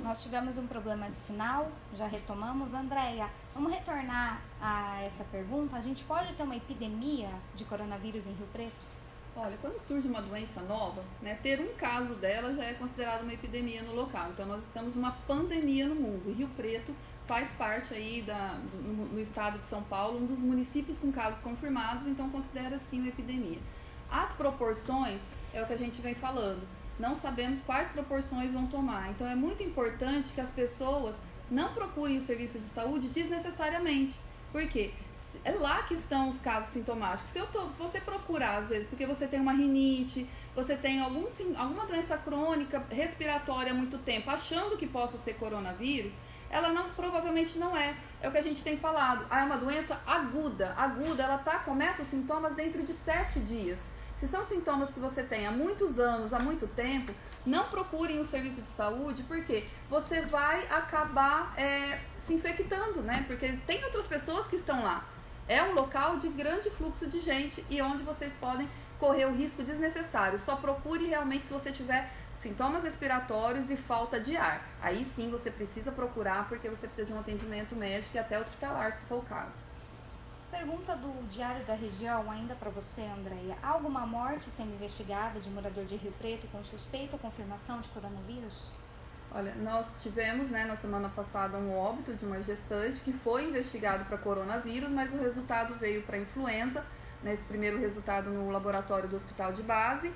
Nós tivemos um problema de sinal, já retomamos. Andréia, vamos retornar a essa pergunta. A gente pode ter uma epidemia de coronavírus em Rio Preto? Olha, quando surge uma doença nova, né, ter um caso dela já é considerado uma epidemia no local. Então nós estamos numa pandemia no mundo. Rio Preto faz parte aí no estado de São Paulo, um dos municípios com casos confirmados, então considera sim uma epidemia. As proporções é o que a gente vem falando. Não sabemos quais proporções vão tomar. Então é muito importante que as pessoas não procurem o serviço de saúde desnecessariamente. Por quê? É lá que estão os casos sintomáticos. Se você procurar, às vezes, porque você tem uma rinite, você tem alguma doença crônica respiratória há muito tempo, achando que possa ser coronavírus, ela provavelmente não é. É o que a gente tem falado. É uma doença aguda. Aguda, ela começa os sintomas dentro de 7 dias. Se são sintomas que você tem há muitos anos, há muito tempo, não procurem o serviço de saúde, porque você vai acabar se infectando, né? Porque tem outras pessoas que estão lá. É um local de grande fluxo de gente e onde vocês podem correr o risco desnecessário. Só procure realmente se você tiver sintomas respiratórios e falta de ar. Aí sim você precisa procurar, porque você precisa de um atendimento médico e até hospitalar, se for o caso. Pergunta do Diário da Região, ainda para você, Andréia. Há alguma morte sendo investigada de morador de Rio Preto com suspeita ou confirmação de coronavírus? Olha, nós tivemos, na semana passada, um óbito de uma gestante que foi investigado para coronavírus, mas o resultado veio para influenza, esse primeiro resultado no laboratório do hospital de base,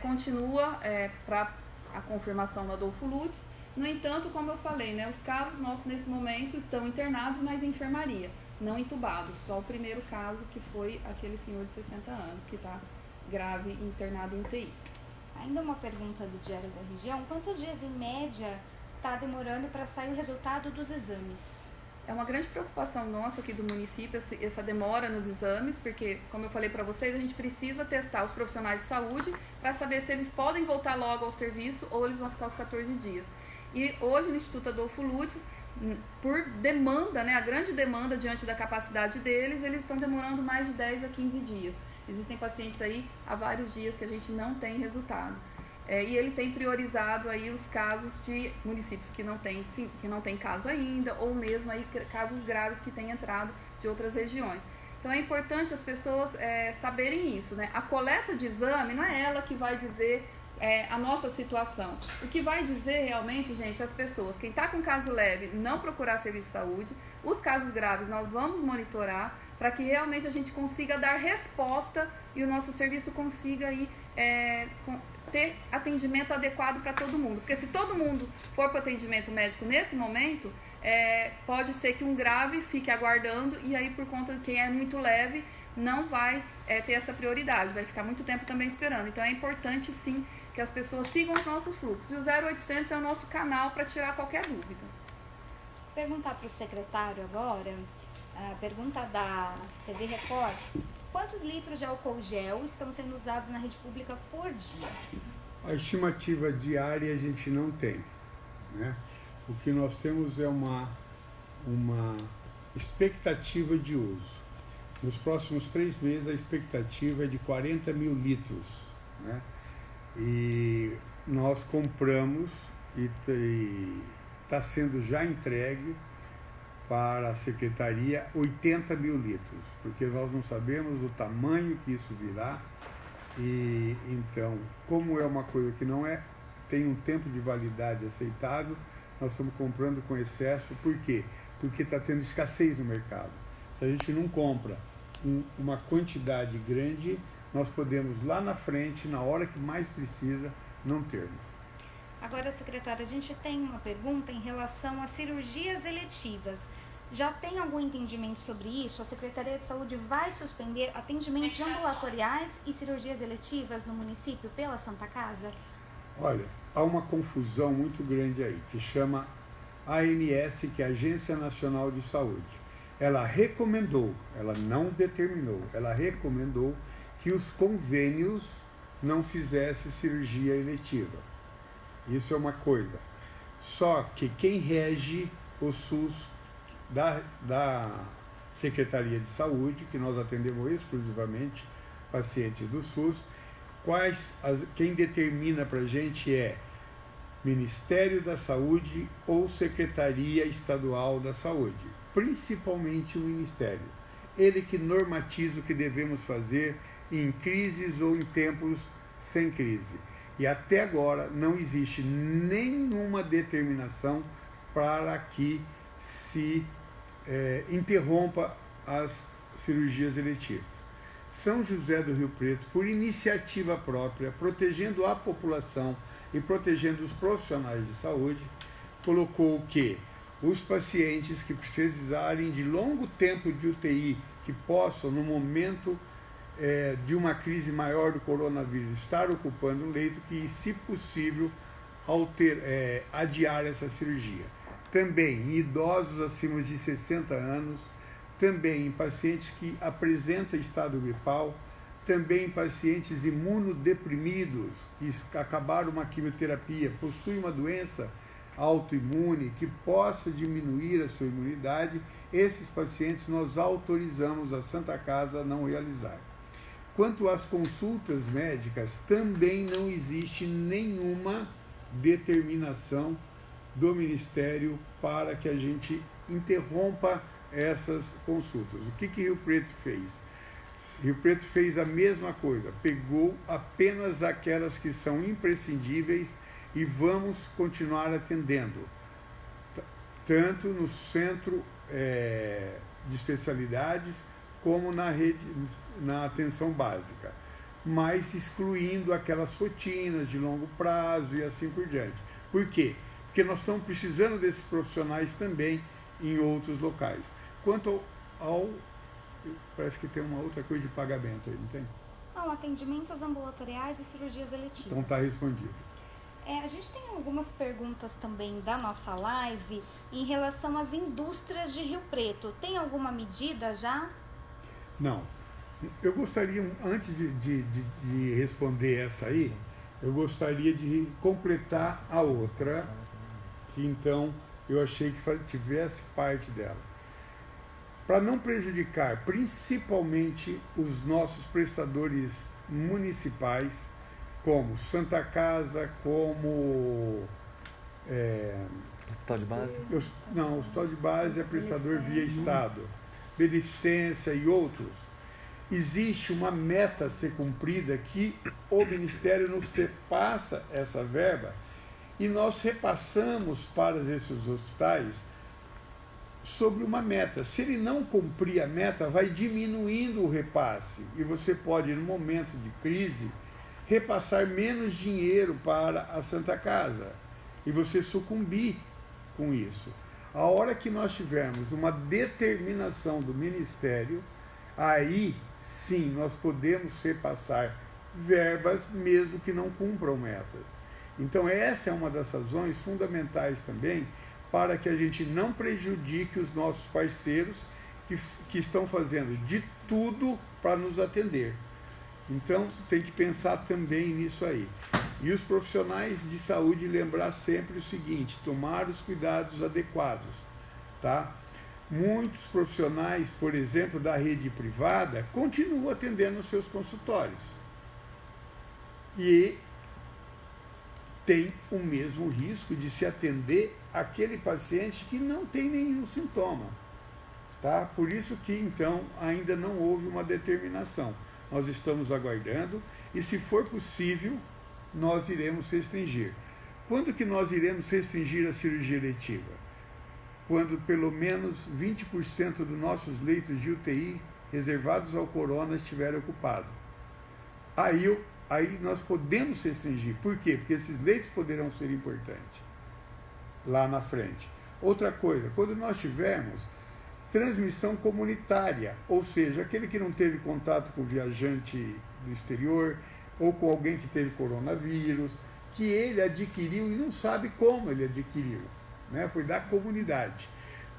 continua para a confirmação no Adolfo Lutz. No entanto, como eu falei, os casos nossos nesse momento estão internados, mas em enfermaria, não entubados. Só o primeiro caso, que foi aquele senhor de 60 anos, que está grave, internado em UTI. Ainda uma pergunta do Diário da Região. Quantos dias, em média, está demorando para sair o resultado dos exames? É uma grande preocupação nossa aqui do município, essa demora nos exames, porque, como eu falei para vocês, a gente precisa testar os profissionais de saúde para saber se eles podem voltar logo ao serviço ou eles vão ficar os 14 dias. E hoje no Instituto Adolfo Lutz, por demanda, a grande demanda diante da capacidade deles, eles estão demorando mais de 10 a 15 dias. Existem pacientes aí há vários dias que a gente não tem resultado. E ele tem priorizado aí os casos de municípios que não tem caso ainda, ou mesmo aí casos graves que têm entrado de outras regiões. Então é importante as pessoas saberem isso, A coleta de exame não é ela que vai dizer a nossa situação. O que vai dizer realmente, gente, as pessoas, quem está com caso leve, não procurar serviço de saúde, os casos graves nós vamos monitorar, para que realmente a gente consiga dar resposta e o nosso serviço consiga aí, ter atendimento adequado para todo mundo. Porque se todo mundo for para o atendimento médico nesse momento, pode ser que um grave fique aguardando e aí por conta de quem é muito leve não vai ter essa prioridade, vai ficar muito tempo também esperando. Então é importante sim que as pessoas sigam os nossos fluxos. E o 0800 é o nosso canal para tirar qualquer dúvida. Perguntar para o secretário agora, a pergunta da TV Record: quantos litros de álcool gel estão sendo usados na rede pública por dia? A estimativa diária a gente não tem, O que nós temos é uma expectativa de uso. Nos próximos 3 meses a expectativa é de 40 mil litros, E nós compramos e está sendo já entregue para a Secretaria 80 mil litros, porque nós não sabemos o tamanho que isso virá. E então, como é uma coisa que não tem um tempo de validade aceitável, nós estamos comprando com excesso. Por quê? Porque está tendo escassez no mercado. Se a gente não compra uma quantidade grande, nós podemos lá na frente, na hora que mais precisa, não termos. Agora, secretária, a gente tem uma pergunta em relação a cirurgias eletivas. Já tem algum entendimento sobre isso? A Secretaria de Saúde vai suspender atendimentos ambulatoriais e cirurgias eletivas no município pela Santa Casa? Olha, há uma confusão muito grande aí, que chama ANS, que é a Agência Nacional de Saúde. Ela recomendou, ela não determinou, ela recomendou que os convênios não fizessem cirurgia eletiva. Isso é uma coisa. Só que quem rege o SUS da Secretaria de Saúde, que nós atendemos exclusivamente pacientes do SUS, quem determina para a gente Ministério da Saúde ou Secretaria Estadual da Saúde, principalmente o Ministério. Ele que normatiza o que devemos fazer em crises ou em tempos sem crise. E até agora não existe nenhuma determinação para que se interrompa as cirurgias eletivas. São José do Rio Preto, por iniciativa própria, protegendo a população e protegendo os profissionais de saúde, colocou que os pacientes que precisarem de longo tempo de UTI, que possam, no momento de uma crise maior do coronavírus, estar ocupando um leito, que, se possível, adiar essa cirurgia. Também em idosos acima de 60 anos, também em pacientes que apresentam estado gripal, também em pacientes imunodeprimidos, que acabaram uma quimioterapia, possuem uma doença autoimune que possa diminuir a sua imunidade, esses pacientes nós autorizamos a Santa Casa a não realizar. Quanto às consultas médicas, também não existe nenhuma determinação do Ministério para que a gente interrompa essas consultas. O que Rio Preto fez? Rio Preto fez a mesma coisa, pegou apenas aquelas que são imprescindíveis e vamos continuar atendendo, tanto no centro de especialidades como na rede, na atenção básica, mas excluindo aquelas rotinas de longo prazo e assim por diante. Por quê? Porque nós estamos precisando desses profissionais também em outros locais. Quanto ao parece que tem uma outra coisa de pagamento aí, não tem? Não, atendimentos ambulatoriais e cirurgias eletivas. Então está respondido. A gente tem algumas perguntas também da nossa live em relação às indústrias de Rio Preto. Tem alguma medida já? Não. Eu gostaria, antes de responder essa aí, eu gostaria de completar a outra, que então eu achei que tivesse parte dela. Para não prejudicar principalmente os nossos prestadores municipais, como Santa Casa, como... Hospital de base? Não, o Hospital de Base é prestador via Estado, Beneficência e outros. Existe uma meta a ser cumprida que o Ministério nos repassa essa verba e nós repassamos para esses hospitais sobre uma meta. Se ele não cumprir a meta, vai diminuindo o repasse e você pode, no momento de crise, repassar menos dinheiro para a Santa Casa e você sucumbir com isso. A hora que nós tivermos uma determinação do Ministério, aí sim nós podemos repassar verbas mesmo que não cumpram metas. Então essa é uma das razões fundamentais também para que a gente não prejudique os nossos parceiros que estão fazendo de tudo para nos atender. Então tem que pensar também nisso aí. E os profissionais de saúde lembrar sempre o seguinte, tomar os cuidados adequados, tá? Muitos profissionais, por exemplo, da rede privada, continuam atendendo os seus consultórios. E tem o mesmo risco de se atender aquele paciente que não tem nenhum sintoma. Tá? Por isso que, então, ainda não houve uma determinação. Nós estamos aguardando e, se for possível, nós iremos restringir. Quando que nós iremos restringir a cirurgia eletiva? Quando pelo menos 20% dos nossos leitos de UTI reservados ao corona estiverem ocupados. Aí nós podemos restringir. Por quê? Porque esses leitos poderão ser importantes lá na frente. Outra coisa, quando nós tivermos transmissão comunitária, ou seja, aquele que não teve contato com o viajante do exterior ou com alguém que teve coronavírus, que ele adquiriu e não sabe como ele adquiriu, né? Foi da comunidade.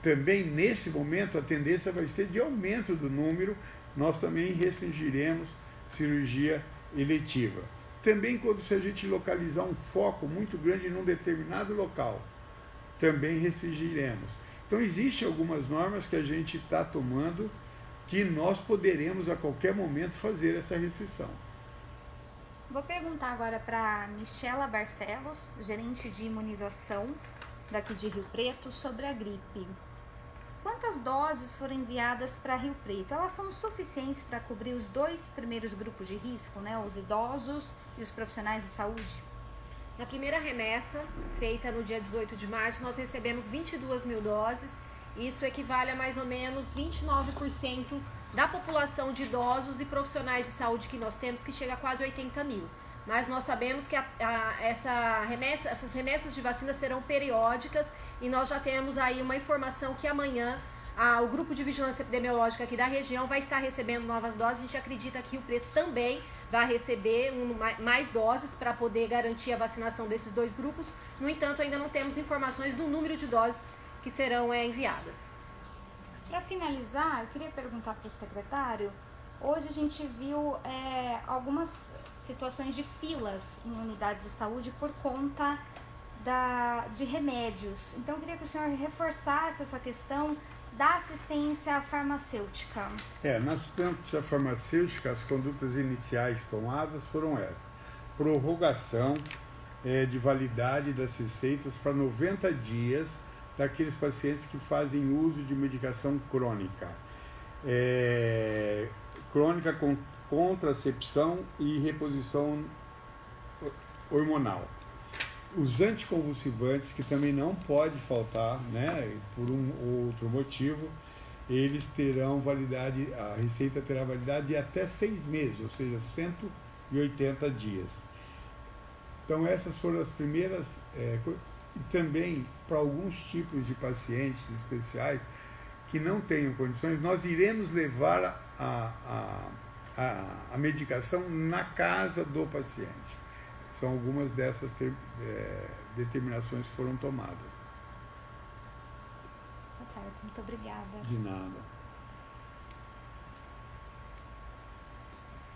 Também, nesse momento, a tendência vai ser de aumento do número, nós também restringiremos cirurgia eletiva. Também se a gente localizar um foco muito grande em um determinado local, também restringiremos. Então, existem algumas normas que a gente está tomando que nós poderemos a qualquer momento fazer essa restrição. Vou perguntar agora para Michela Barcelos, gerente de imunização daqui de Rio Preto, sobre a gripe. Quantas doses foram enviadas para Rio Preto? Elas são suficientes para cobrir os 2 primeiros grupos de risco, né? Os idosos e os profissionais de saúde? Na primeira remessa, feita no dia 18 de março, nós recebemos 22 mil doses. Isso equivale a mais ou menos 29% da população de idosos e profissionais de saúde que nós temos, que chega a quase 80 mil. Mas nós sabemos que essas remessas de vacina serão periódicas e nós já temos aí uma informação que amanhã o grupo de vigilância epidemiológica aqui da região vai estar recebendo novas doses. A gente acredita que Rio Preto também vai receber mais doses para poder garantir a vacinação desses 2 grupos. No entanto, ainda não temos informações do número de doses que serão enviadas. Para finalizar, eu queria perguntar para o secretário, hoje a gente viu algumas situações de filas em unidades de saúde por conta de remédios. Então, eu queria que o senhor reforçasse essa questão da assistência farmacêutica. Na assistência farmacêutica, as condutas iniciais tomadas foram essas. Prorrogação de validade das receitas para 90 dias daqueles pacientes que fazem uso de medicação crônica. Crônica com contracepção e reposição hormonal. Os anticonvulsivantes, que também não pode faltar, né, por um ou outro motivo, eles terão validade, a receita terá validade de até 6 meses, ou seja, 180 dias. Então essas foram as primeiras, e também para alguns tipos de pacientes especiais que não tenham condições, nós iremos levar a medicação na casa do paciente. São algumas dessas determinações que foram tomadas. Tá certo, muito obrigada. De nada.